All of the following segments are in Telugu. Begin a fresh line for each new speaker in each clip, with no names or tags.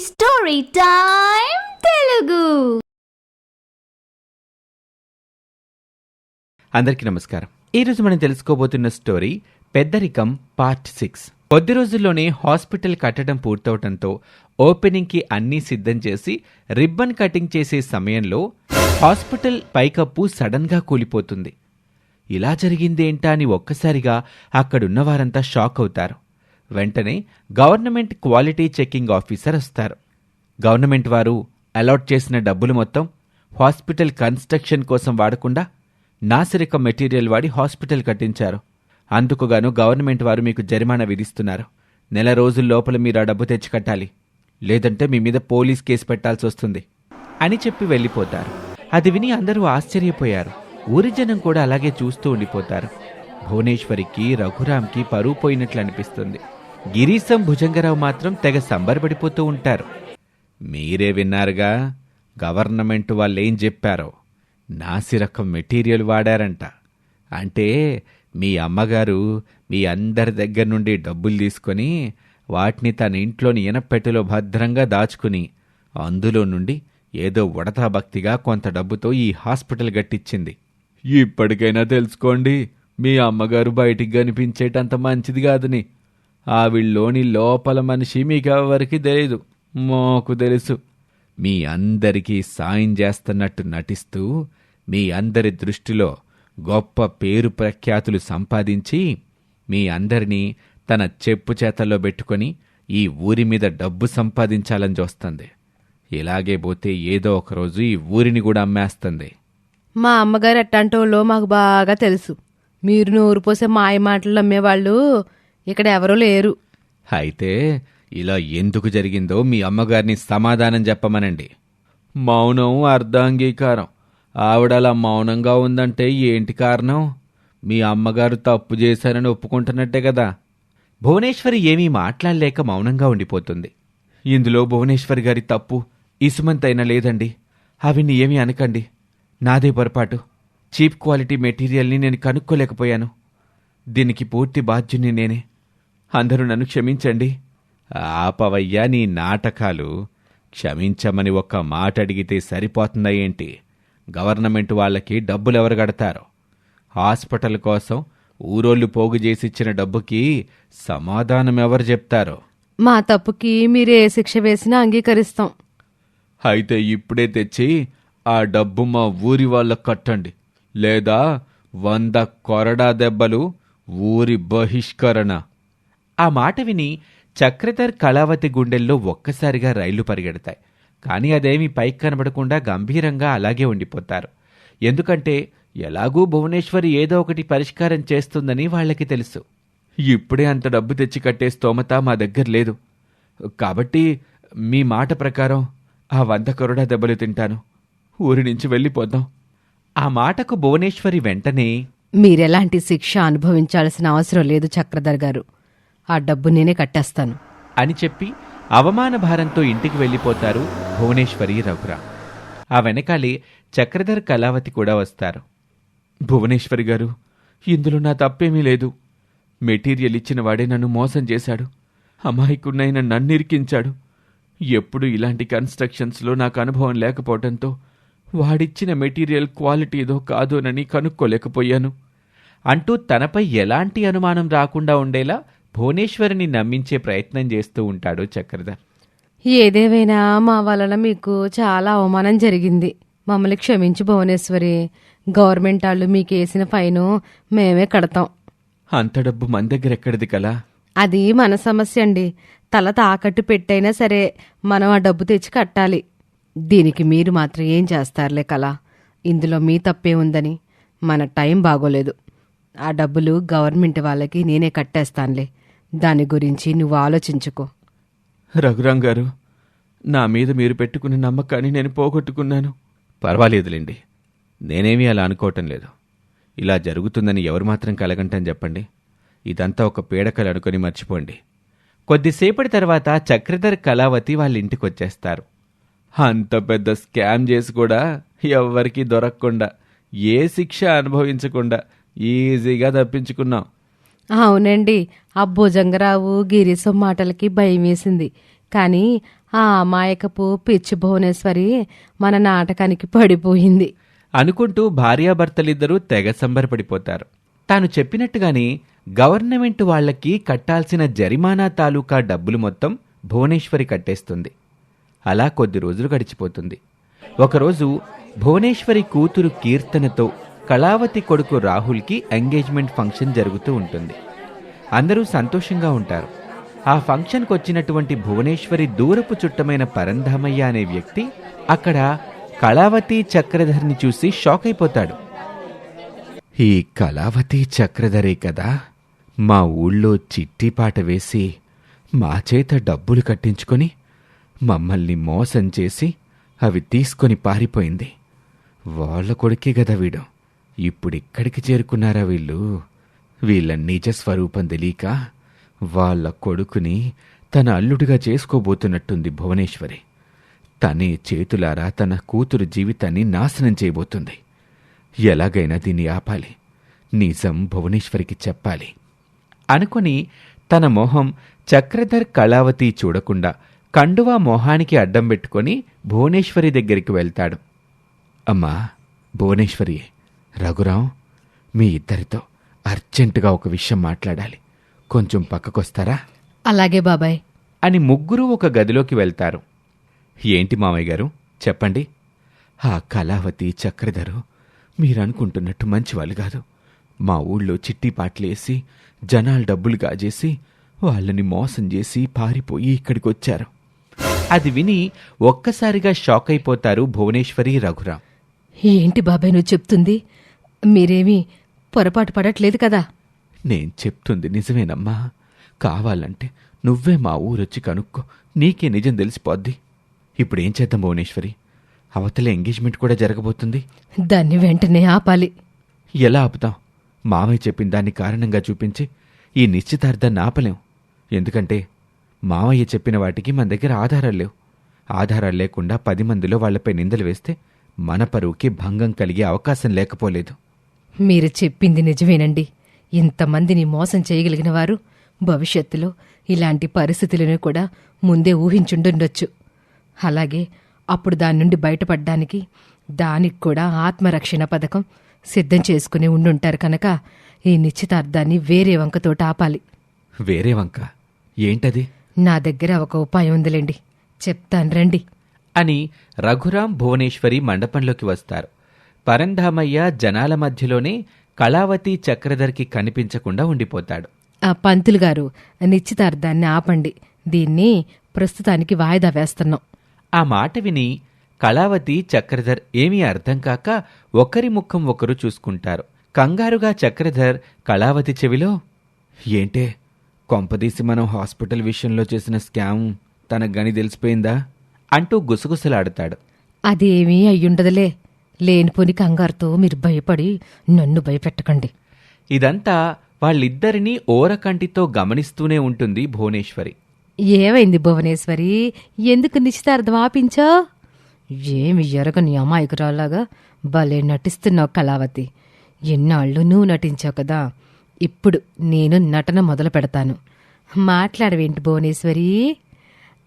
Story time Telugu.
అందరికీ నమస్కారం. ఈరోజు మనం తెలుసుకోబోతున్న స్టోరీ పెద్దరికం పార్ట్ 6. కొద్ది రోజుల్లోనే హాస్పిటల్ కట్టడం పూర్తవటంతో ఓపెనింగ్కి అన్నీ సిద్ధం చేసి రిబ్బన్ కటింగ్ చేసే సమయంలో హాస్పిటల్ పైకప్పు సడన్గా కూలిపోతుంది. ఇలా జరిగిందేంటా అని ఒక్కసారిగా అక్కడున్న వారంతా షాక్ అవుతారు. వెంటనే గవర్నమెంట్ క్వాలిటీ చెకింగ్ ఆఫీసర్ వస్తారు. గవర్నమెంట్ వారు అలాట్ చేసిన డబ్బులు మొత్తం హాస్పిటల్ కన్స్ట్రక్షన్ కోసం వాడకుండా నాసిరకం మెటీరియల్ వాడి హాస్పిటల్ కట్టించారు. అందుకుగాను గవర్నమెంట్ వారు మీకు జరిమానా విధిస్తున్నారు. నెల రోజుల లోపల మీరు ఆ డబ్బు తెచ్చి కట్టాలి, లేదంటే మీ మీద పోలీస్ కేసు పెట్టాల్సి వస్తుంది అని చెప్పి వెళ్ళిపోతారు. అది విని అందరూ ఆశ్చర్యపోయారు. ఊరి జనం కూడా అలాగే చూస్తూ ఉండిపోతారు. భువనేశ్వరికి, రఘురాంకి పరువు పోయినట్లు అనిపిస్తుంది. గిరీశం, భుజంగరావు మాత్రం తెగ సంబరపడిపోతూ ఉంటారు. మీరే విన్నారుగా గవర్నమెంట్ వాళ్ళేం చెప్పారో. నాసిరకం మెటీరియల్ వాడారంట. అంటే మీ అమ్మగారు మీ అందరి దగ్గర నుండి డబ్బులు తీసుకొని వాటిని తన ఇంట్లోని ఇనపెట్టెలో భద్రంగా దాచుకుని అందులో నుండి ఏదో ఉడతా భక్తిగా కొంత డబ్బుతో ఈ హాస్పిటల్ కట్టించింది. ఇప్పటికైనా తెలుసుకోండి, మీ అమ్మగారు బయటికి కనిపించేటంత మంచిది కాదని. ఆవిళ్ళలోని లోపల మనిషి మీకెవరికి తెలీదు, మాకు తెలుసు. మీ అందరికీ సాయం చేస్తున్నట్టు నటిస్తూ మీ అందరి దృష్టిలో గొప్ప పేరు ప్రఖ్యాతులు సంపాదించి మీ అందరినీ తన చెప్పు చేతల్లో పెట్టుకొని ఈ ఊరి మీద డబ్బు సంపాదించాలని చూస్తుంది. ఇలాగే పోతే ఏదో ఒకరోజు ఈ ఊరిని కూడా అమ్మేస్తుంది.
మా అమ్మగారు ఎట్టాంటోళ్ళో మాకు బాగా తెలుసు. మీరు నోరు పోసే మాయ మాటలు అమ్మేవాళ్ళు ఇక్కడ ఎవరూ లేరు.
అయితే ఇలా ఎందుకు జరిగిందో మీ అమ్మగారిని సమాధానం చెప్పమనండి. మౌనం అర్ధాంగీకారం. ఆవిడలా మౌనంగా ఉందంటే ఏంటి కారణం? మీ అమ్మగారు తప్పు చేశారని ఒప్పుకుంటున్నట్టే కదా. భువనేశ్వరి ఏమీ మాట్లాడలేక మౌనంగా ఉండిపోతుంది. ఇందులో భువనేశ్వరి గారి తప్పు ఇసుమంతైనా లేదండి. అవిని ఏమీ అనకండి. నాదే పొరపాటు. చీప్ క్వాలిటీ మెటీరియల్ని నేను కనుక్కోలేకపోయాను. దీనికి పూర్తి బాధ్యుని నేనే. అందరూ నన్ను క్షమించండి. ఆపవయ్యా నీ నాటకాలు. క్షమించమని ఒక్క మాట అడిగితే సరిపోతుందా ఏంటి? గవర్నమెంట్ వాళ్ళకి డబ్బులు ఎవరు కడతారో? హాస్పిటల్ కోసం ఊరోళ్ళు పోగు చేసిచ్చిన డబ్బుకి సమాధానం ఎవరు చెప్తారో?
మా తప్పుకి మీరే శిక్ష వేసినా అంగీకరిస్తాం.
అయితే ఇప్పుడే తెచ్చి ఆ డబ్బు మా ఊరి వాళ్ళకు కట్టండి, లేదా 100 కొరడా దెబ్బలు, ఊరి బహిష్కరణ. ఆ మాట విని చక్రధర్, కళావతి గుండెల్లో ఒక్కసారిగా రైళ్లు పరిగెడతాయి. కానీ అదేమీ పైకి కనబడకుండా గంభీరంగా అలాగే ఉండిపోతారు. ఎందుకంటే ఎలాగూ భువనేశ్వరి ఏదో ఒకటి పరిష్కారం చేస్తుందని వాళ్ళకి తెలుసు. ఇప్పుడే అంత డబ్బు తెచ్చి కట్టే స్తోమత మా దగ్గర లేదు. కాబట్టి మీ మాట ప్రకారం ఆ 100 కొరడా దెబ్బలు తింటాను. ఊరి నుంచి వెళ్ళిపోదాం. ఆ మాటకు భువనేశ్వరి వెంటనే,
మీరెలాంటి శిక్ష అనుభవించాల్సిన అవసరం లేదు చక్రధర్ గారు. ఆ డబ్బు నేనే కట్టేస్తాను
అని చెప్పి అవమాన భారంతో ఇంటికి వెళ్ళిపోతారు భువనేశ్వరి, రఘురాం. ఆ వెనకాలే చక్రధర్, కళావతి కూడా వస్తారు. భువనేశ్వరి గారు, ఇందులో నా తప్పేమీ లేదు. మెటీరియల్ ఇచ్చిన వాడే నన్ను మోసం చేశాడు. అమాయకున్నైన నన్నిరికించాడు. ఎప్పుడు ఇలాంటి కన్స్ట్రక్షన్స్లో నాకు అనుభవం లేకపోవడంతో వాడిచ్చిన మెటీరియల్ క్వాలిటీదో కాదోనని కనుక్కోలేకపోయాను అంటూ తనపై ఎలాంటి అనుమానం రాకుండా ఉండేలా భువనేశ్వరిని నమ్మించే ప్రయత్నం చేస్తూ ఉంటాడు చక్రధర్.
ఏదేవైనా మా వలన మీకు చాలా అవమానం జరిగింది. మమ్మల్ని క్షమించు భువనేశ్వరి. గవర్నమెంట్ వాళ్ళు మీకేసిన ఫైను మేమే కడతాం.
అంత డబ్బు మన దగ్గర ఎక్కడిది కలా?
అది మన సమస్య అండి. తల తాకట్టు పెట్టైనా సరే మనం ఆ డబ్బు తెచ్చి కట్టాలి. దీనికి మీరు మాత్రం ఏం చేస్తారులే కలా. ఇందులో మీ తప్పే ఉందని. మన టైం బాగోలేదు. ఆ డబ్బులు గవర్నమెంట్ వాళ్ళకి నేనే కట్టేస్తానులే. దాని గురించి నువ్వు ఆలోచించుకో.
రఘురాం గారు, నా మీద మీరు పెట్టుకున్న నమ్మకాన్ని నేను పోగొట్టుకున్నాను. పర్వాలేదులేండి, నేనేమీ అలా అనుకోవటం లేదు. ఇలా జరుగుతుందని ఎవరు మాత్రం కలగంటని చెప్పండి. ఇదంతా ఒక పీడకలు అనుకుని మర్చిపోండి. కొద్దిసేపటి తర్వాత చక్రధర్, కళావతి వాళ్ళ ఇంటికొచ్చేస్తారు. అంత పెద్ద స్కామ్ చేసి కూడా ఎవ్వరికీ దొరకకుండా, ఏ శిక్ష అనుభవించకుండా ఈజీగా తప్పించుకున్నాం.
అవునండి. ఆ భుజంగరావు, గిరీశం మాటలకి భయం వేసింది. కానీ ఆ అమాయకపు పిచ్చి భువనేశ్వరి మన నాటకానికి పడిపోయింది.
అనుకుంటూ భార్యాభర్తలిద్దరూ తెగ సంబరపడిపోతారు. తాను చెప్పినట్టుగానే గవర్నమెంట్ వాళ్లకి కట్టాల్సిన జరిమానా తాలూకా డబ్బులు మొత్తం భువనేశ్వరి కట్టేస్తుంది. అలా కొద్ది రోజులు గడిచిపోతుంది. ఒకరోజు భువనేశ్వరి కూతురు కీర్తనతో కళావతి కొడుకు రాహుల్కి ఎంగేజ్మెంట్ ఫంక్షన్ జరుగుతూ ఉంటుంది. అందరూ సంతోషంగా ఉంటారు. ఆ ఫంక్షన్కి వచ్చినటువంటి భువనేశ్వరి దూరపు చుట్టమైన పరంధామయ్య అనే వ్యక్తి అక్కడ కళావతి చక్రధర్ని చూసి షాక్ అయిపోతాడు. ఈ కళావతి చక్రధరే కదా మా ఊళ్ళో చిట్టి పాట వేసి మా చేత డబ్బులు కట్టించుకొని మమ్మల్ని మోసం చేసి అవి తీసుకొని పారిపోయింది. వాళ్ళ కొడుకే గదా వీడు. ఇప్పుడిక్కడికి చేరుకున్నారా వీళ్ళు? వీళ్ళ నిజ స్వరూపం తెలియక వాళ్ళ కొడుకుని తన అల్లుడిగా చేసుకోబోతున్నట్టుంది భువనేశ్వరి. తనే చేతులారా తన కూతురు జీవితాన్ని నాశనం చేయబోతుంది. ఎలాగైనా దీన్ని ఆపాలి. నిజం భువనేశ్వరికి చెప్పాలి అనుకుని తన మొహం చక్రధర్ కళావతి చూడకుండా కండువా మొహానికి అడ్డం పెట్టుకొని భువనేశ్వరి దగ్గరికి వెళ్తాడు. అమ్మా భువనేశ్వరి, రఘురాం మీ ఇద్దరితో అర్జెంటుగా ఒక విషయం మాట్లాడాలి. కొంచెం పక్కకొస్తారా?
అలాగే బాబాయ్
అని ముగ్గురూ ఒక గదిలోకి వెళ్తారు. ఏంటి మామయ్య గారు చెప్పండి. ఆ కళావతి చక్రధరు మీరనుకుంటున్నట్టు మంచివాళ్ళు కాదు. మా ఊళ్ళో చిట్టి పాటలేసి జనాలు డబ్బులు గాజేసి వాళ్ళని మోసం చేసి పారిపోయి ఇక్కడికొచ్చారు. అది విని ఒక్కసారిగా షాక్ అయిపోతారు భువనేశ్వరి, రఘురాం.
ఏంటి బాబాయ్ నువ్వు చెప్తుంది? మీరేమీ పొరపాటు పడట్లేదు కదా?
నేను చెప్తుంది నిజమేనమ్మా. కావాలంటే నువ్వే మా ఊరొచ్చి కనుక్కో, నీకే నిజం తెలిసిపోద్ది. ఇప్పుడేం చేద్దాం భువనేశ్వరి? అవతల ఎంగేజ్మెంట్ కూడా జరగబోతుంది.
దాన్ని వెంటనే ఆపాలి.
ఎలా ఆపుతాం? మామయ్య చెప్పిన దాన్ని కారణంగా చూపించి ఈ నిశ్చితార్థాన్ని ఆపలేం. ఎందుకంటే మామయ్య చెప్పిన వాటికి మన దగ్గర ఆధారాలు లేవు. ఆధారాలు లేకుండా 10 మందిలో వాళ్లపై నిందలు వేస్తే మన పరువుకి భంగం కలిగే అవకాశం లేకపోలేదు.
మీరు చెప్పింది నిజమేనండి. ఇంతమందిని మోసం చేయగలిగిన వారు భవిష్యత్తులో ఇలాంటి పరిస్థితులను కూడా ముందే ఊహించుండుండొచ్చు. అలాగే అప్పుడు దాని నుండి బయటపడ్డానికి దానికి కూడా ఆత్మరక్షణ పథకం సిద్ధం చేసుకుని ఉండుంటారు కనుక ఈ నిశ్చితార్థాన్ని వేరే వంకతోటి ఆపాలి.
వేరే వంక? ఏంటది?
నా దగ్గర ఒక ఉపాయం ఉందిలేండి, చెప్తాను రండి
అని రఘురాం, భువనేశ్వరి మండపంలోకి వస్తారు. పరంధామయ్య జనాల మధ్యలోనే కళావతి చక్రధర్కి కనిపించకుండా ఉండిపోతాడు.
ఆ పంతులు గారు, నిశ్చితార్థాన్ని ఆపండి. దీన్ని ప్రస్తుతానికి వాయిదా వేస్తున్నాం.
ఆ మాట విని కళావతి, చక్రధర్ ఏమీ అర్థం కాక ఒకరి ముఖం ఒకరు చూసుకుంటారు. కంగారుగా చక్రధర్ కళావతి చెవిలో, ఏంటే కొంపదీసి మనం హాస్పిటల్ విషయంలో చేసిన స్కామ్ తనకు గని తెలిసిపోయిందా అంటూ గుసగుసలాడతాడు.
అదేమీ అయ్యుండదులే. లేనిపోని కంగారుతో మీరు భయపడి నన్ను భయపెట్టకండి.
ఇదంతా వాళ్ళిద్దరినీ ఓరకంటితో గమనిస్తూనే ఉంటుంది భువనేశ్వరి.
ఏమైంది భువనేశ్వరి? ఎందుకు నిశ్చితార్థం ఆపించో? ఏమి ఎరగని అమాయకురాలాగా భలే నటిస్తున్నావు కళావతి. ఎన్నాళ్ళు నువ్వు నటించావు కదా, ఇప్పుడు నేను నటన మొదలు పెడతాను. మాట్లాడవేంటి భువనేశ్వరి?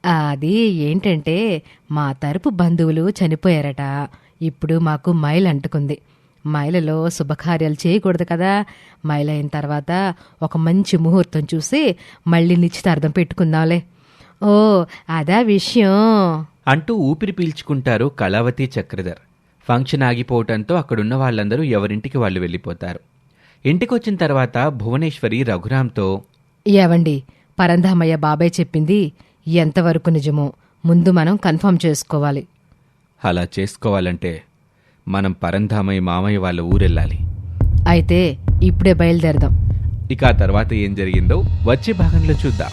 అది ఏంటంటే మా తరపు బంధువులు చనిపోయారట. ఇప్పుడు మాకు మైల్ అంటుకుంది. మైలలో శుభకార్యాలు చేయకూడదు కదా. మైల్ అయిన తర్వాత ఒక మంచి ముహూర్తం చూసి మళ్ళీ నిశ్చితార్థం పెట్టుకుందాంలే. ఓ అదా విషయం
అంటూ ఊపిరి పీల్చుకుంటారు కళావతి, చక్రధర్. ఫంక్షన్ ఆగిపోవటంతో అక్కడున్న వాళ్ళందరూ ఎవరింటికి వాళ్ళు వెళ్ళిపోతారు. ఇంటికొచ్చిన తర్వాత భువనేశ్వరి రఘురాంతో,
ఏవండి, పరంధామయ్య బాబాయ్ చెప్పింది ఎంతవరకు నిజమో ముందు మనం కన్ఫర్మ్ చేసుకోవాలి.
అలా చేసుకోవాలంటే మనం పరంధామయ్య మామయ్య వాళ్ళ ఊరెళ్ళాలి.
అయితే ఇప్పుడే బయలుదేరదాం.
ఇక ఆ తర్వాత ఏం జరిగిందో వచ్చే భాగంలో చూద్దాం.